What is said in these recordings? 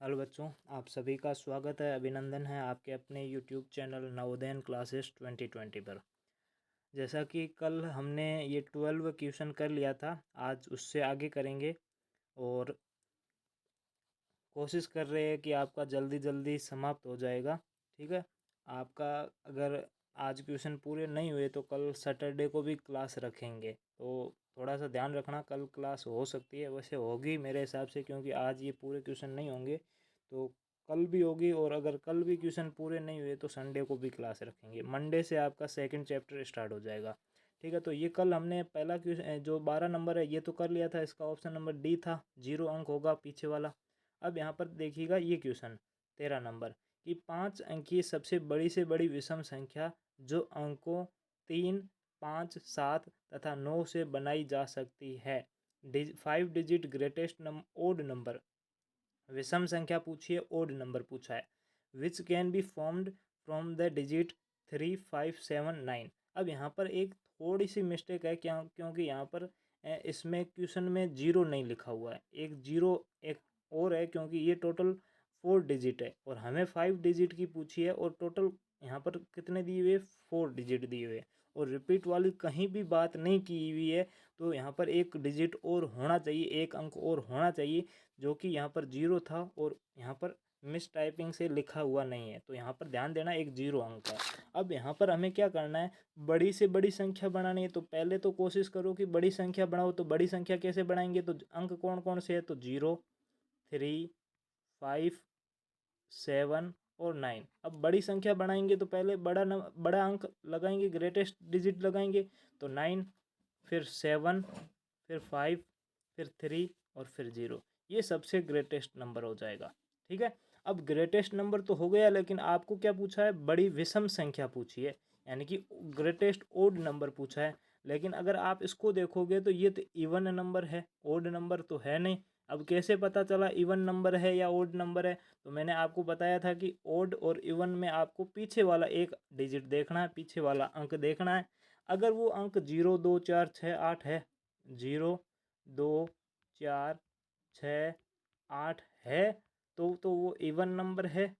Hello बच्चों, आप सभी का स्वागत है, अभिनंदन है आपके अपने यूट्यूब चैनल नवोदय क्लासेस 2020 पर। जैसा कि कल हमने ये 12 क्वेश्चन कर लिया था, आज उससे आगे करेंगे और कोशिश कर रहे हैं कि आपका जल्दी जल्दी समाप्त हो जाएगा। ठीक है, आपका अगर आज क्वेश्चन पूरे नहीं हुए तो कल सैटरडे को भी क्लास रखेंगे, तो थोड़ा सा ध्यान रखना। कल क्लास हो सकती है, वैसे होगी मेरे हिसाब से, क्योंकि आज ये पूरे क्वेश्चन नहीं होंगे तो कल भी होगी। और अगर कल भी क्वेश्चन पूरे नहीं हुए तो संडे को भी क्लास रखेंगे। मंडे से आपका सेकंड चैप्टर स्टार्ट हो जाएगा। ठीक है, तो ये कल हमने पहला क्वेश्चन जो 12 नंबर है ये तो कर लिया था। इसका ऑप्शन नंबर डी था, 0 अंक होगा पीछे वाला। अब यहाँ पर देखिएगा ये क्वेश्चन 13 नंबर कि 5 अंकीय सबसे बड़ी से बड़ी विषम संख्या जो अंकों 3, 5, 7 तथा 9 से बनाई जा सकती है। 5 डिजिट ग्रेटेस्ट ओड नंबर, विषम संख्या पूछी है, ओड नंबर पूछा है। Which can be formed from the digit 3, 5, 7, 9। अब यहाँ पर एक थोड़ी सी मिस्टेक है, क्या, क्योंकि यहाँ पर इसमें क्वेश्चन में 0 नहीं लिखा हुआ है। एक 0 एक और है, क्योंकि ये टोटल 4 डिजिट है और हमें 5 डिजिट की पूछी है और टोटल यहाँ पर कितने दिए हुए, 4 डिजिट दिए हुए, और रिपीट वाली कहीं भी बात नहीं की हुई है। तो यहाँ पर एक डिजिट और होना चाहिए, एक अंक और होना चाहिए, जो कि यहाँ पर 0 था और यहाँ पर मिस टाइपिंग से लिखा हुआ नहीं है। तो यहाँ पर ध्यान देना, एक 0 अंक है। अब यहाँ पर हमें क्या करना है, बड़ी से बड़ी संख्या बनानी है। तो पहले तो कोशिश करो कि बड़ी संख्या बनाओ। तो बड़ी संख्या कैसे बनाएंगे, तो अंक कौन कौन से है, तो 0, 3, 5, 7 और 9। अब बड़ी संख्या बनाएंगे तो पहले बड़ा अंक लगाएंगे, ग्रेटेस्ट डिजिट लगाएंगे। तो 9, फिर 7, फिर 5, फिर 3 और फिर 0। ये सबसे ग्रेटेस्ट नंबर हो जाएगा। ठीक है, अब ग्रेटेस्ट नंबर तो हो गया, लेकिन आपको क्या पूछा है, बड़ी विषम संख्या पूछी है, यानी कि ग्रेटेस्ट ओड नंबर पूछा है। लेकिन अगर आप इसको देखोगे तो ये तो इवन नंबर है, ओड नंबर तो है नहीं। अब कैसे पता चला इवन नंबर है या ओड नंबर है, तो मैंने आपको बताया था कि ओड और इवन में आपको पीछे वाला एक डिजिट देखना है, पीछे वाला अंक देखना है। अगर वो अंक 0, 2, 4, 6, 8 है, 0, 2, 4, 6, 8 है, तो वो इवन नंबर है।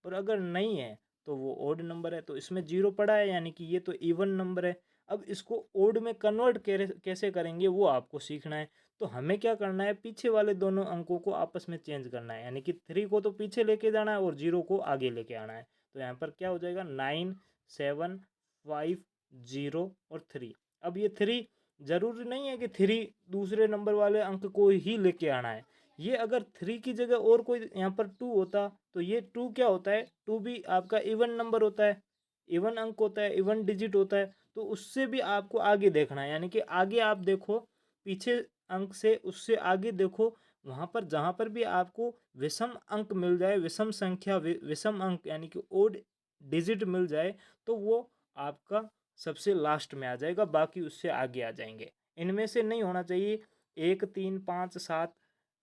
और अगर नहीं है तो वो ओड नंबर है। तो इसमें 0 पड़ा है, यानी कि ये तो इवन नंबर है। अब इसको ओड में कन्वर्ट कैसे करेंगे वो आपको सीखना है। तो हमें क्या करना है, पीछे वाले दोनों अंकों को आपस में चेंज करना है, यानी कि 3 को तो पीछे लेके जाना है और 0 को आगे लेके आना है। तो यहाँ पर क्या हो जाएगा, 9, 7, 5, 0 और 3। अब ये 3 जरूरी नहीं है कि 3 दूसरे नंबर वाले अंक को ही लेके आना है। ये अगर 3 की जगह और कोई यहाँ पर 2 होता तो ये 2 क्या होता है, 2 भी आपका इवन नंबर होता है, इवन अंक होता है, इवन डिजिट होता है। तो उससे भी आपको आगे देखना है, यानी कि आगे आप देखो, पीछे अंक से उससे आगे देखो। वहाँ पर जहाँ पर भी आपको विषम अंक मिल जाए, विषम संख्या, विषम अंक यानी कि ओड डिजिट मिल जाए, तो वो आपका सबसे लास्ट में आ जाएगा, बाकी उससे आगे आ जाएंगे। इनमें से नहीं होना चाहिए 1, 3, 5, 7,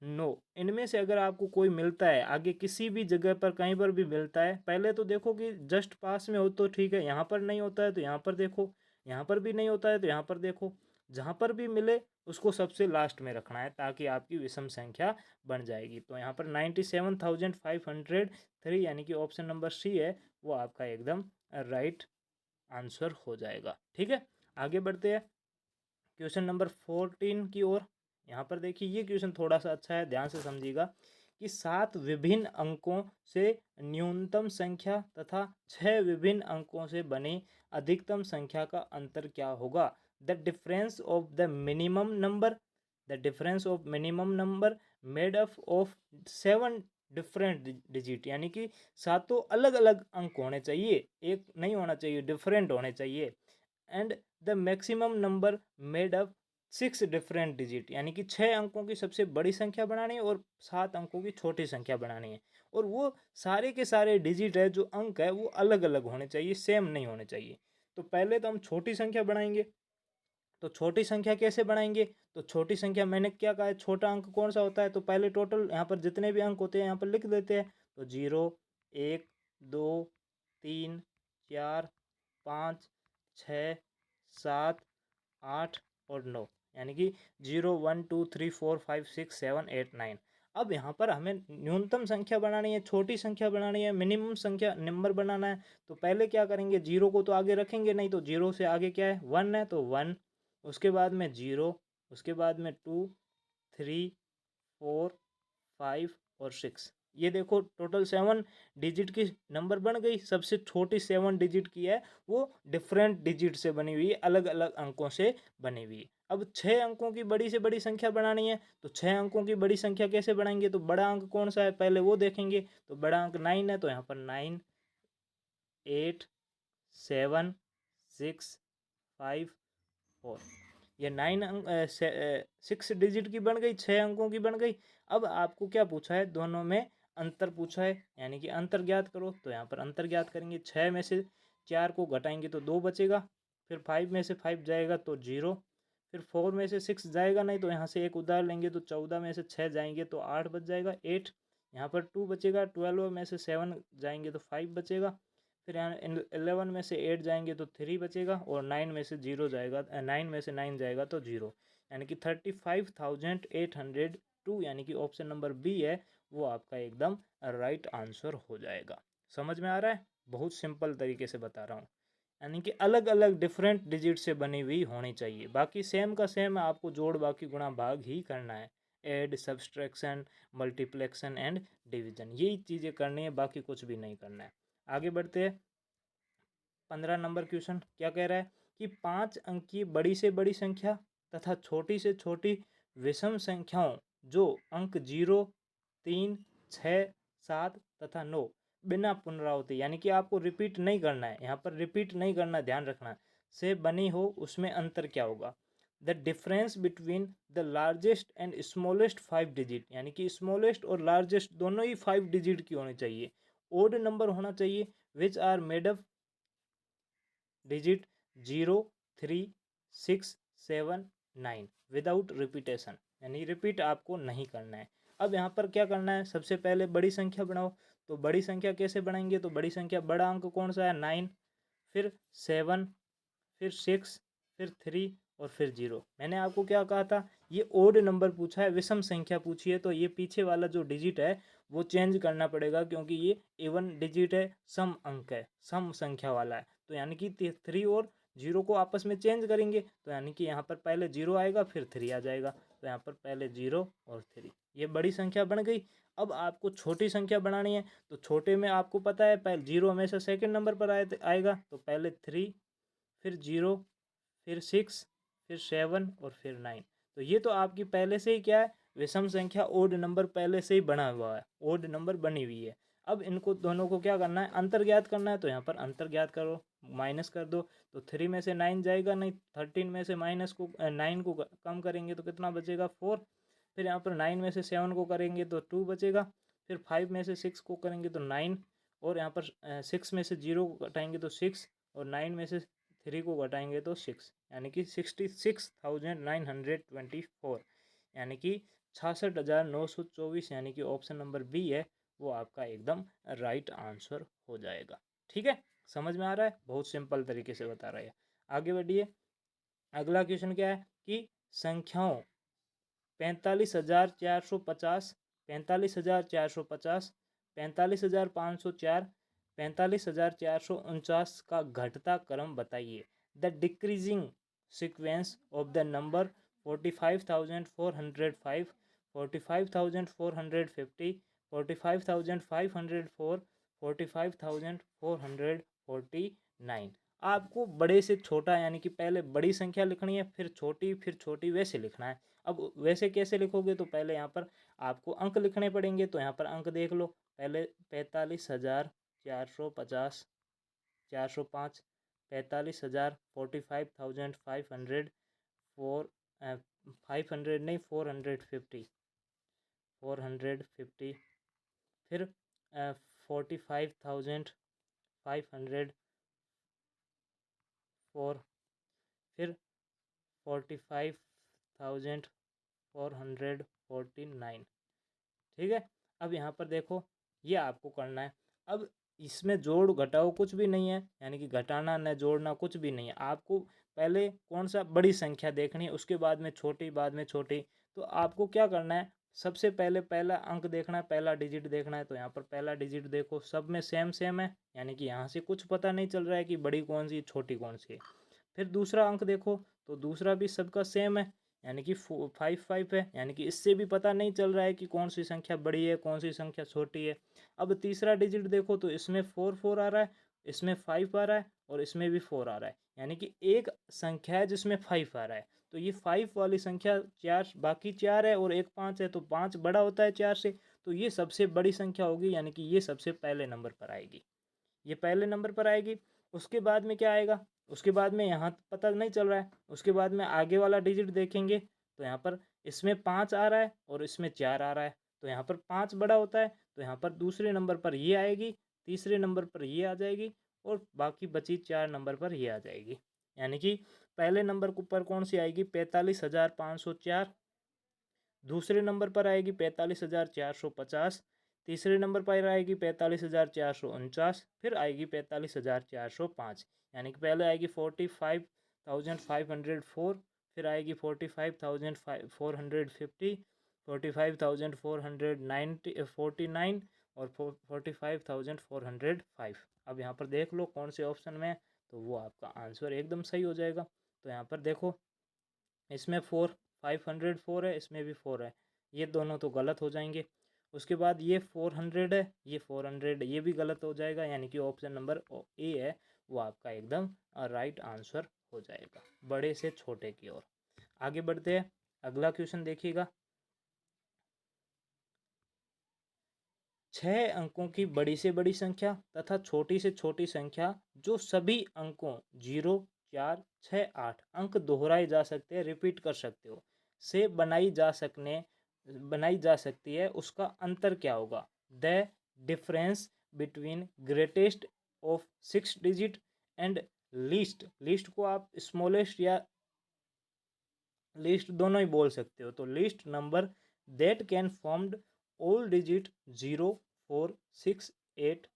9। इनमें से अगर आपको कोई मिलता है आगे किसी भी जगह पर, कहीं पर भी मिलता है, पहले तो देखो कि जस्ट पास में हो तो ठीक है, यहाँ पर नहीं होता है तो यहाँ पर देखो, यहाँ पर भी नहीं होता है तो यहाँ पर देखो। जहाँ पर भी मिले उसको सबसे लास्ट में रखना है, ताकि आपकी विषम संख्या बन जाएगी। तो यहाँ पर 97,503, यानी कि ऑप्शन नंबर सी है, वो आपका एकदम राइट आंसर हो जाएगा। ठीक है, आगे बढ़ते हैं क्वेश्चन नंबर 14 की ओर। यहाँ पर देखिए ये क्वेश्चन थोड़ा सा अच्छा है, ध्यान से समझिएगा कि 7 विभिन्न अंकों से न्यूनतम संख्या तथा 6 विभिन्न अंकों से बने अधिकतम संख्या का अंतर क्या होगा। The difference of the minimum number, the difference of minimum number made up of 7 different digit, यानी कि सातों अलग अलग अंक होने चाहिए, एक नहीं होना चाहिए, डिफरेंट होने चाहिए। And the maximum number made up 6 different digit, यानी कि 6 अंकों की सबसे बड़ी संख्या बनानी है और 7 अंकों की छोटी संख्या बनानी है। और वो सारे के सारे डिजिट है, जो अंक है, वो अलग अलग होने चाहिए, सेम नहीं होने चाहिए। तो पहले तो हम छोटी संख्या बनाएंगे। तो छोटी संख्या कैसे बनाएंगे, तो छोटी संख्या मैंने क्या कहा है, छोटा अंक कौन सा होता है, तो पहले टोटल यहाँ पर जितने भी अंक होते हैं यहाँ पर लिख देते हैं। तो 0, 1, 2, 3, 4, 5, 6, 7, 8 और 9, यानी कि 0, 1, 2, 3, 4, 5, 6, 7, 8, 9। अब यहाँ पर हमें न्यूनतम संख्या बनानी है, छोटी संख्या बनानी है, मिनिमम संख्या नंबर बनाना है। तो पहले क्या करेंगे, जीरो को तो आगे रखेंगे नहीं, तो जीरो से आगे क्या है, वन है, तो वन, उसके बाद में जीरो, उसके बाद में टू, थ्री, फोर, फाइव और सिक्स। ये देखो टोटल 7 डिजिट की नंबर बन गई। सबसे छोटी 7 डिजिट की है, वो डिफरेंट डिजिट से बनी हुई है, अलग अलग अंकों से बनी हुई है। अब 6 अंकों की बड़ी से बड़ी संख्या बनानी है, तो 6 अंकों की बड़ी संख्या कैसे बनाएंगे, तो बड़ा अंक कौन सा है पहले वो देखेंगे। तो बड़ा अंक 9 है, तो यहाँ पर 9, 8, 7, 6, 5, 4। ये 6 डिजिट की बन गई, 6 अंकों की बन गई। अब आपको क्या पूछा है, दोनों में अंतर पूछा है, यानी कि अंतर ज्ञात करो। तो यहाँ पर अंतर ज्ञात करेंगे, 6 में से 4 को घटाएंगे तो 2 बचेगा, फिर 5 में से 5 जाएगा तो 0, फिर 4 में से 6 जाएगा नहीं, तो यहाँ से एक उधार लेंगे तो 14 में से 6 जाएंगे तो 8 बच जाएगा, 8। यहाँ पर 2 बचेगा, 12 में से 7 जाएंगे तो 5 बचेगा, फिर यहाँ 11 में से 8 जाएंगे तो 3 बचेगा, और 9 में से 0 जाएगा, 9 में से 9 जाएगा तो 0, यानी कि 35,802, यानी कि ऑप्शन नंबर बी है वो आपका एकदम राइट आंसर हो जाएगा। समझ में आ रहा है, बहुत सिंपल तरीके से बता रहा हूँ, यानी कि अलग अलग डिफरेंट डिजिट से बनी हुई होनी चाहिए। बाकी सेम का सेम आपको जोड़ बाकी गुणा भाग ही करना है, ऐड, सब्सट्रैक्शन, मल्टीप्लेक्शन एंड डिवीजन, यही चीज़ें करनी है, बाकी कुछ भी नहीं करना है। आगे बढ़ते हैं। 15 नंबर क्वेश्चन क्या कह रहा है कि 5 अंक की बड़ी से बड़ी संख्या तथा छोटी से छोटी विषम संख्याओं जो अंक 0, 3, 6, 7 तथा 9 बिना पुनरावृत्ति, यानी कि आपको रिपीट नहीं करना है, यहाँ पर रिपीट नहीं करना, ध्यान रखना, से बनी हो, उसमें अंतर क्या होगा। The difference between the largest and smallest 5 digit, यानी कि स्मॉलेस्ट और लार्जेस्ट दोनों ही 5 डिजिट की होनी चाहिए, ओड नंबर होना चाहिए, which are made up digit 0, 3, 6, 7, 9 without repetition, यानी रिपीट आपको नहीं करना है। अब यहाँ पर क्या करना है, सबसे पहले बड़ी संख्या बनाओ। तो बड़ी संख्या कैसे बनाएंगे, तो बड़ी संख्या बड़ा अंक कौन सा है, 9, फिर 7, फिर 6, फिर 3 और फिर 0। मैंने आपको क्या कहा था, ये ओड नंबर पूछा है, विषम संख्या पूछी है, तो ये पीछे वाला जो डिजिट है वो चेंज करना पड़ेगा, क्योंकि ये इवन डिजिट है, सम अंक है, सम संख्या वाला है। तो यानी कि 3 और 0 को आपस में चेंज करेंगे, तो यानी कि यहाँ पर पहले 0 आएगा, फिर 3 आ जाएगा, तो यहाँ पर पहले 0 और 3, ये बड़ी संख्या बन गई। अब आपको छोटी संख्या बनानी है, तो छोटे में आपको पता है पहले 0 हमेशा सेकंड नंबर पर आएगा, तो पहले 3, फिर 0, फिर 6, फिर 7 और फिर 9। तो ये तो आपकी पहले से ही क्या है, विषम संख्या, ओड नंबर पहले से ही बना हुआ है, ओड नंबर बनी हुई है। अब इनको दोनों को क्या करना है, अंतर ज्ञात करना है, तो यहाँ पर अंतर ज्ञात करो, माइनस कर दो, तो 3 में से 9 जाएगा नहीं, 13 में से माइनस को 9 को कम करेंगे तो कितना बचेगा, 4। फिर यहाँ पर 9 में से 7 को करेंगे तो 2 बचेगा, फिर 5 में से 6 को करेंगे तो 9, और यहाँ पर 6 में से 0 को घटाएंगे तो 6, और 9 में से 3 को घटाएंगे तो 6, यानी कि 66,924, यानी कि 66,924, यानी कि ऑप्शन नंबर बी है वो आपका एकदम राइट आंसर हो जाएगा। ठीक है, समझ में आ रहा है, बहुत सिंपल तरीके से बता रहा है। आगे बढ़िए, अगला क्वेश्चन क्या है कि संख्याओं 45,450, 45,450, 45,504, 45,449 का घटता क्रम बताइए। The decreasing sequence of the number 45,405, 45,450, 45,504, 45,449। आपको बड़े से छोटा, यानी कि पहले बड़ी संख्या लिखनी है, फिर छोटी, वैसे लिखना है। अब वैसे कैसे लिखोगे, तो पहले यहाँ पर आपको अंक लिखने पड़ेंगे, तो यहाँ पर अंक देख लो, पहले 45,450, 405, 45,000, 45,500, 500 नहीं, 450, 450, फिर 45,500, 4, फिर 45,449। ठीक है, अब यहाँ पर देखो, ये आपको करना है। अब इसमें जोड़ घटाओ कुछ भी नहीं है, यानी कि घटाना न जोड़ना कुछ भी नहीं है। आपको पहले कौन सा बड़ी संख्या देखनी है, उसके बाद में छोटी, बाद में छोटी। तो आपको क्या करना है, सबसे पहले पहला अंक देखना है, पहला डिजिट देखना है। तो यहाँ पर पहला डिजिट देखो, सब में सेम सेम है, यानी कि यहाँ से कुछ पता नहीं चल रहा है कि बड़ी कौन सी छोटी कौन सी है। फिर दूसरा अंक देखो, तो दूसरा भी सबका सेम है, यानी कि 5 है, यानी कि इससे भी पता नहीं चल रहा है कि कौन सी संख्या बड़ी है कौन सी संख्या छोटी है। अब तीसरा डिजिट देखो, तो इसमें 4 आ रहा है, इसमें 5 आ रहा है और इसमें भी 4 आ रहा है, यानी कि एक संख्या है जिसमें 5 आ रहा है। तो ये 5 वाली संख्या चार, बाकी 4 है और एक 5 है, तो 5 बड़ा होता है 4 से, तो ये सबसे बड़ी संख्या होगी, यानी कि ये सबसे पहले नंबर पर आएगी, ये पहले नंबर पर आएगी। उसके बाद में क्या आएगा, उसके बाद में यहाँ पता नहीं चल रहा है, उसके बाद में आगे वाला डिजिट देखेंगे, तो यहाँ पर इसमें 5 आ रहा है और इसमें 4 आ रहा है, तो यहाँ पर 5 बड़ा होता है, तो यहाँ पर दूसरे नंबर पर ये आएगी, तीसरे नंबर पर ये आ जाएगी और बाकी बची 4 नंबर पर ये आ जाएगी, यानी कि पहले नंबर पर कौन सी आएगी, 45,504, दूसरे नंबर पर आएगी 45,450, तीसरे नंबर पर आएगी 45,449, फिर आएगी 45,405, यानी कि पहले आएगी 45,504, फिर आएगी 45,450, 45,449 और 45,405। अब यहाँ पर देख लो कौन से ऑप्शन में है, तो वो आपका आंसर एकदम सही हो जाएगा। तो यहाँ पर देखो, इसमें 504 है, इसमें भी 4 है, ये दोनों तो गलत हो जाएंगे। उसके बाद ये 400 है, ये 400, ये भी गलत हो जाएगा, यानी कि ऑप्शन नंबर ए है वो आपका एकदम राइट आंसर हो जाएगा, बड़े से छोटे की ओर। आगे बढ़ते हैं, अगला क्वेश्चन देखिएगा। 6 अंकों की बड़ी से बड़ी संख्या तथा छोटी से छोटी संख्या जो सभी अंकों 0, 4, 6, 8 अंक दोहराए जा सकते हैं, रिपीट कर सकते हो, से बनाई जा सकती है, उसका अंतर क्या होगा। The difference between greatest of 6 digit and least, least को आप स्मॉलेस्ट या लिस्ट दोनों ही बोल सकते हो। तो list number that can formed all digit 0, 4, 6, 8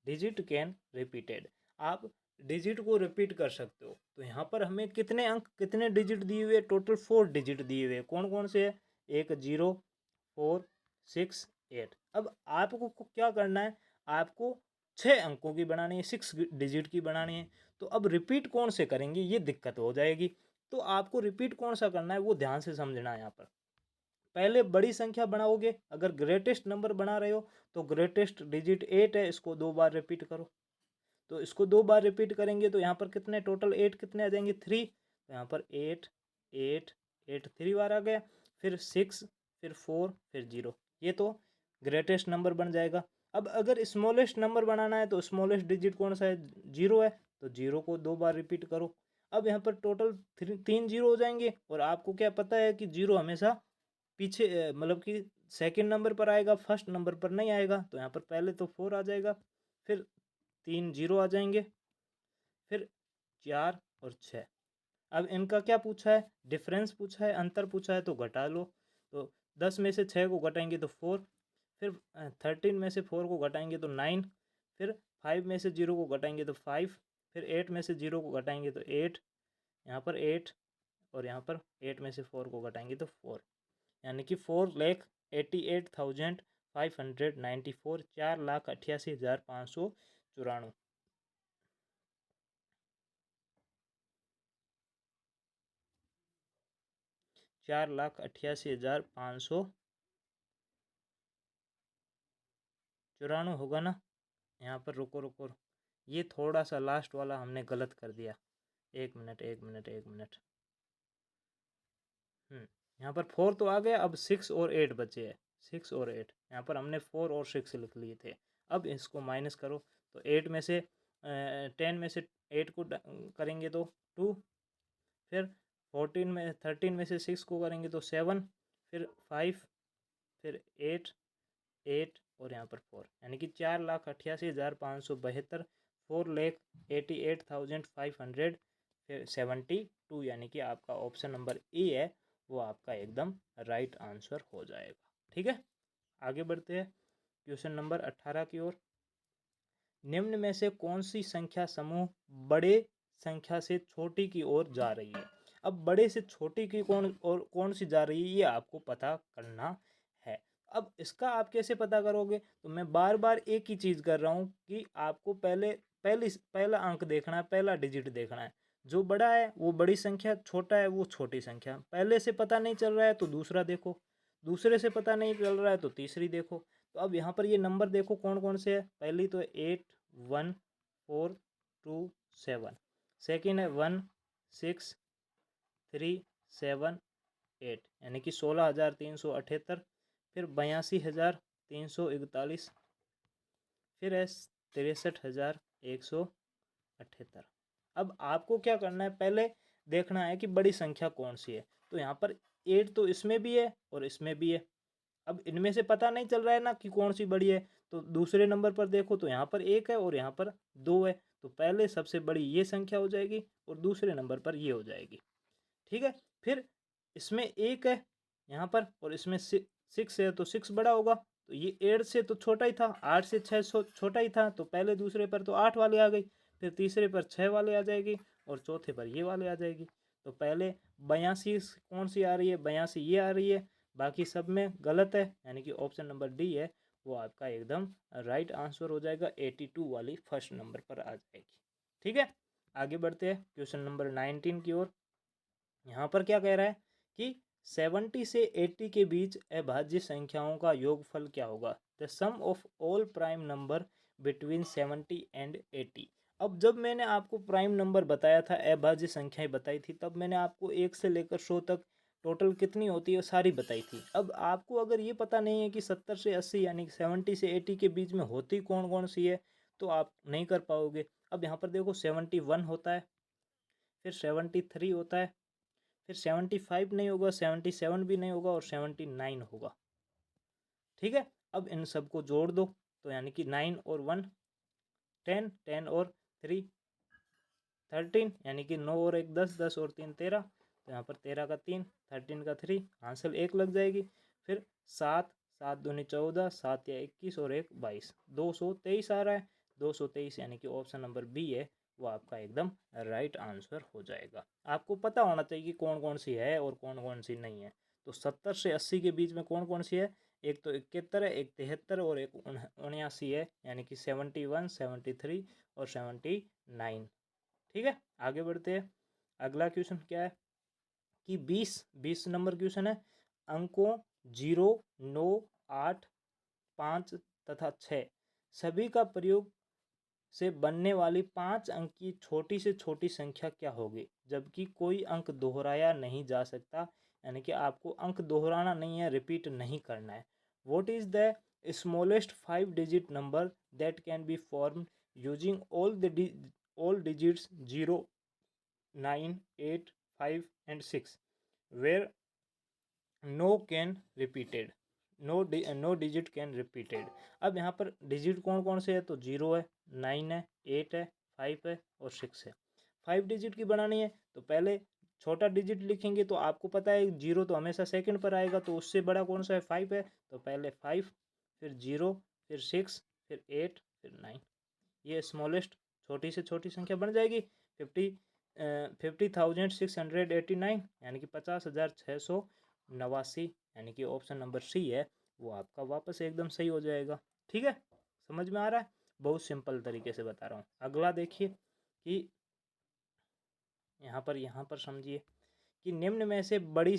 digit can repeated, आप डिजिट को रिपीट कर सकते हो। तो यहाँ पर हमें कितने अंक कितने डिजिट दिए हुए, टोटल 4 डिजिट दिए हुए, कौन कौन से है, एक 0, 4, 6, 8। अब आपको क्या करना है, आपको 6 अंकों की बनानी है, 6 डिजिट की बनानी है। तो अब रिपीट कौन से करेंगे, ये दिक्कत हो जाएगी। तो आपको रिपीट कौन सा करना है वो ध्यान से समझना है। यहाँ पर पहले बड़ी संख्या बनाओगे, अगर ग्रेटेस्ट नंबर बना रहे हो तो ग्रेटेस्ट डिजिट 8 है, इसको 2 बार रिपीट करो। तो इसको 2 बार रिपीट करेंगे तो यहाँ पर कितने टोटल 8 कितने आ जाएंगे, 3। तो यहाँ पर 8 8 8 3 बार आ गया, फिर 6, फिर 4, फिर 0, ये तो ग्रेटेस्ट नंबर बन जाएगा। अब अगर स्मॉलेस्ट नंबर बनाना है तो स्मॉलेस्ट डिजिट कौन सा है, 0 है, तो 0 को 2 बार रिपीट करो। अब यहाँ पर टोटल 3 0 हो जाएंगे, और आपको क्या पता है कि 0 हमेशा पीछे मतलब कि सेकंड नंबर पर आएगा, फर्स्ट नंबर पर नहीं आएगा। तो यहाँ पर पहले तो 4 आ जाएगा, फिर 3 0 आ जाएंगे, फिर 4 और 6। अब इनका क्या पूछा है, डिफरेंस पूछा है, अंतर पूछा है, तो घटा लो। तो 10 में से 6 को घटाएंगे तो 4, फिर 13 में से 4 को घटाएंगे तो 9, फिर 5 में से 0 को घटाएंगे तो 5, फिर 8 में से 0 को घटाएंगे तो 8, यहाँ पर 8, और यहाँ पर 8 में से 4 को घटाएंगे तो 4, यानी कि 4,88,594, 4,88,594। 4,88,594 होगा ना। यहाँ पर रुको रुको, ये थोड़ा सा लास्ट वाला हमने गलत कर दिया, एक मिनट एक मिनट एक मिनट। यहाँ पर 4 तो आ गया, अब 6 और 8 बचे हैं, 6 और 8, यहाँ पर हमने 4 और 6 लिख लिए थे। अब इसको माइनस करो, तो 8 में से 10 में से 8 को करेंगे तो 2, फिर 13 में से 6 को करेंगे तो 7, फिर 5, फिर 8 8 और यहाँ पर 4, यानी कि 4,88,572, 4,88,572, यानी कि आपका ऑप्शन नंबर ए है वो आपका एकदम राइट आंसर हो जाएगा। ठीक है, आगे बढ़ते हैं क्वेश्चन नंबर 18 की ओर। निम्न में से कौन सी संख्या समूह बड़े संख्या से छोटी की ओर जा रही है। अब बड़े से छोटी की कौन सी जा रही है ये आपको पता करना अब इसका आप कैसे पता करोगे? तो मैं बार बार एक ही चीज़ कर रहा हूँ कि आपको पहला अंक देखना है, पहला डिजिट देखना है। जो बड़ा है वो बड़ी संख्या, छोटा है वो छोटी संख्या। पहले से पता नहीं चल रहा है तो दूसरा देखो, दूसरे से पता नहीं चल रहा है तो तीसरी देखो। तो अब यहाँ पर ये नंबर देखो कौन कौन से है। पहली तो 8 1 4 2 7। सेकेंड है 1 6 3 7 8, यानी कि 16,378। फिर 82,341। फिर है 63,178। अब आपको क्या करना है, पहले देखना है कि बड़ी संख्या कौन सी है। तो यहाँ पर 8 तो इसमें भी है और इसमें भी है। अब इनमें से पता नहीं चल रहा है ना कि कौन सी बड़ी है, तो दूसरे नंबर पर देखो तो यहाँ पर 1 है और यहाँ पर 2 है। तो पहले सबसे बड़ी ये संख्या हो जाएगी और दूसरे नंबर पर ये हो जाएगी। ठीक है। फिर इसमें 1 है यहाँ पर और इसमें 6 है तो 6 बड़ा होगा। तो ये 8 से तो छोटा ही था, 8 से 6 छोटा ही था, तो पहले दूसरे पर तो 8 वाली आ गई, फिर तीसरे पर 6 वाले आ जाएगी और चौथे पर ये वाले आ जाएगी। तो पहले 82 कौन सी आ रही है, 82 ये आ रही है, बाकी सब में गलत है, यानी कि ऑप्शन नंबर डी है वो आपका एकदम राइट आंसर हो जाएगा। 82 वाली फर्स्ट नंबर पर आ जाएगी। ठीक है, आगे बढ़ते हैं क्वेश्चन नंबर 19 की ओर। यहाँ पर क्या कह रहा है कि 70 से 80 के बीच अभाज्य संख्याओं का योगफल क्या होगा? The sum of all prime number between 70 and 80। अब जब मैंने आपको प्राइम नंबर बताया था, अभाज्य संख्याएं बताई थी, तब मैंने आपको 1 से लेकर 100 तक टोटल कितनी होती है सारी बताई थी। अब आपको अगर ये पता नहीं है कि 70 से 80 यानी कि 70 से 80 के बीच में होती कौन कौन सी है, तो आप नहीं कर पाओगे। अब यहाँ पर देखो 71 होता है, फिर 73 होता है, फिर 75 नहीं होगा, 77 भी नहीं होगा और 79 होगा। ठीक है, अब इन सबको जोड़ दो तो यानी कि 9 और 1 10, 10 और 3 13, यानी कि 9 और 1 10, 10 और 3 13। तो यहाँ पर 13 का 3, 13 का 3, आंसर 1 लग जाएगी। फिर 7, 7 दूनी 14, 7 या 21 और 1 22, 223 आ रहा है। 223 यानी कि ऑप्शन नंबर बी है वो आपका एकदम राइट आंसर हो जाएगा। आपको पता होना चाहिए कि कौन कौन सी है और कौन कौन सी नहीं है। तो 70 से 80 के बीच में कौन कौन सी है? एक तो 71 है, एक 73 और एक 79 है, यानी कि 71, 73 और 79। ठीक है, आगे बढ़ते हैं। अगला क्वेश्चन क्या है कि 20 नंबर क्वेश्चन है। अंकों 0, 9, 8, 5 तथा 6 सभी का प्रयोग से बनने वाली 5 अंक की छोटी से छोटी संख्या क्या होगी, जबकि कोई अंक दोहराया नहीं जा सकता, यानी कि आपको अंक दोहराना नहीं है, रिपीट नहीं करना है। What is the smallest 5 digit number that can be form using all digits 0, 9, 8, 5 and 6 where no can repeated, no digit can repeated. अब यहाँ पर डिजिट कौन कौन से है? तो 0 है, 9 है, 8 है, 5 है और 6 है। 5 डिजिट की बनानी है तो पहले छोटा डिजिट लिखेंगे, तो आपको पता है 0 तो हमेशा सेकंड पर आएगा, तो उससे बड़ा कौन सा है? 5 है। तो पहले 5, फिर 0, फिर 6, फिर 8, फिर 9। ये स्मॉलेस्ट छोटी से छोटी संख्या बन जाएगी। 50,689, यानी कि 50,689, यानी कि ऑप्शन नंबर सी है वो आपका वापस एकदम सही हो जाएगा। ठीक है, समझ में आ रहा है? बहुत सिंपल तरीके से बता रहा हूँ। अगला देखिए कि यहाँ पर समझिए कि निम्न में से बड़ी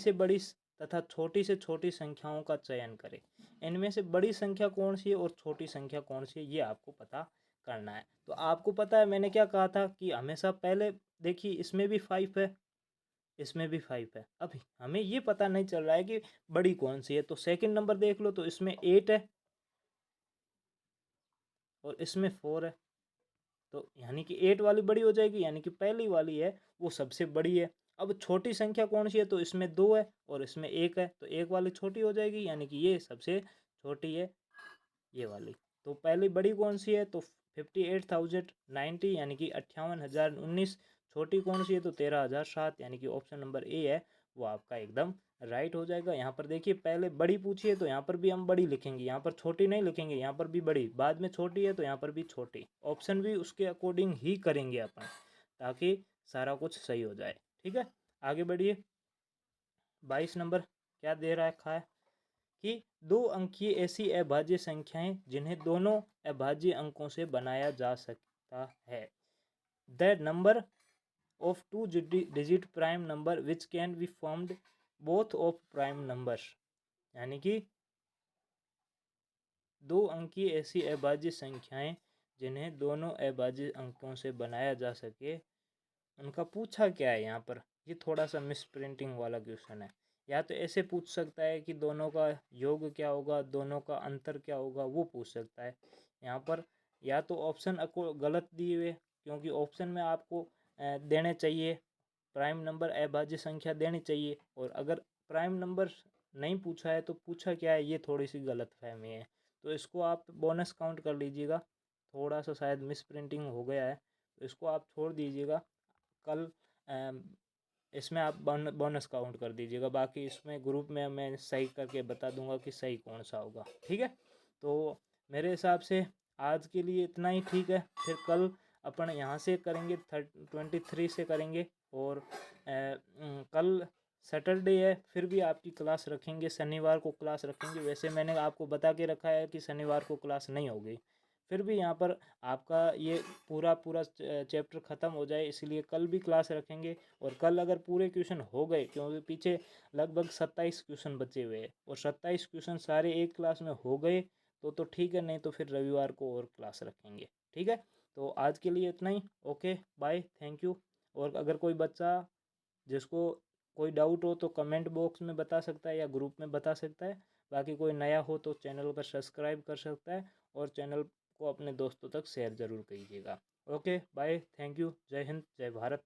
तथा छोटी से छोटी संख्याओं का चयन करें। इनमें से बड़ी संख्या कौन सी है और छोटी संख्या कौन सी है, ये आपको पता करना है। तो आपको पता है मैंने क्या कहा था कि हमेशा पहले देखिए इसमें भी 5 है, इसमें भी 5 है। अब हमें ये पता नहीं चल रहा है कि बड़ी कौन सी है, तो सेकंड नंबर देख लो, तो इसमें 8 है और इसमें 4 है। तो यानी कि 8 वाली बड़ी हो जाएगी, यानी कि पहली वाली है वो सबसे बड़ी है। अब छोटी संख्या कौन सी है? तो इसमें 2 है और इसमें 1 है, तो 1 वाली छोटी हो जाएगी, यानी कि ये सबसे छोटी है, ये वाली। तो पहली बड़ी कौन सी है? तो 58,090, यानी कि 58,019। छोटी कौन सी है? तो 13,007, यानी कि ऑप्शन नंबर ए है वो आपका एकदम राइट हो जाएगा। यहाँ पर देखिए पहले बड़ी पूछी है तो यहाँ पर भी हम बड़ी लिखेंगे, यहाँ पर छोटी नहीं लिखेंगे, यहाँ पर भी बड़ी, बाद में छोटी है तो यहाँ पर भी छोटी, ऑप्शन भी उसके अकॉर्डिंग ही करेंगे अपन, ताकि सारा कुछ सही हो जाए। ठीक है, आगे बढ़िए। 22 नंबर क्या दे रखा है कि 2 अंकीय ऐसी अभाज्य संख्याएं जिन्हें दोनों अभाज्य अंकों से बनाया जा सकता है। The number of 2 digit prime number which can be formed both of prime numbers, यानी कि 2 अंकीय ऐसी अभाज्य संख्याएं जिन्हें दोनों अभाज्य अंकों से बनाया जा सके, उनका पूछा क्या है यहाँ पर। ये थोड़ा सा मिस प्रिंटिंग वाला क्वेश्चन है। या तो ऐसे पूछ सकता है कि दोनों का योग क्या होगा, दोनों का अंतर क्या होगा, वो पूछ सकता है यहाँ पर। या तो ऑप्शन आपको गलत दिए हुए, क्योंकि ऑप्शन में आपको देने चाहिए प्राइम नंबर अभाज्य संख्या देनी चाहिए, और अगर प्राइम नंबर नहीं पूछा है तो पूछा क्या है, ये थोड़ी सी गलतफहमी है। तो इसको आप बोनस काउंट कर लीजिएगा। थोड़ा सा शायद मिस प्रिंटिंग हो गया है, तो इसको आप छोड़ दीजिएगा। कल इसमें आप बोनस काउंट कर दीजिएगा। बाकी इसमें ग्रुप में मैं सही करके बता दूंगा कि सही कौन सा होगा, ठीक है। तो मेरे हिसाब से आज के लिए इतना ही ठीक है। फिर कल अपन यहाँ से करेंगे 23 से करेंगे, और कल सैटरडे है, फिर भी आपकी क्लास रखेंगे। शनिवार को क्लास रखेंगे। वैसे मैंने आपको बता के रखा है कि शनिवार को क्लास नहीं होगी, फिर भी यहाँ पर आपका ये पूरा चैप्टर ख़त्म हो जाए, इसलिए कल भी क्लास रखेंगे। और कल अगर पूरे क्वेश्चन हो गए, क्योंकि पीछे लगभग 27 क्वेश्चन बचे हुए हैं, और 27 क्वेश्चन सारे एक क्लास में हो गए तो ठीक है, नहीं तो फिर रविवार को और क्लास रखेंगे, ठीक है। तो आज के लिए इतना ही। Okay, bye, thank you. और अगर कोई बच्चा जिसको कोई डाउट हो तो कमेंट बॉक्स में बता सकता है या ग्रुप में बता सकता है। बाकी कोई नया हो तो चैनल पर सब्सक्राइब कर सकता है, और चैनल को अपने दोस्तों तक शेयर ज़रूर कीजिएगा। Okay, bye, thank you. जय हिंद, जय भारत।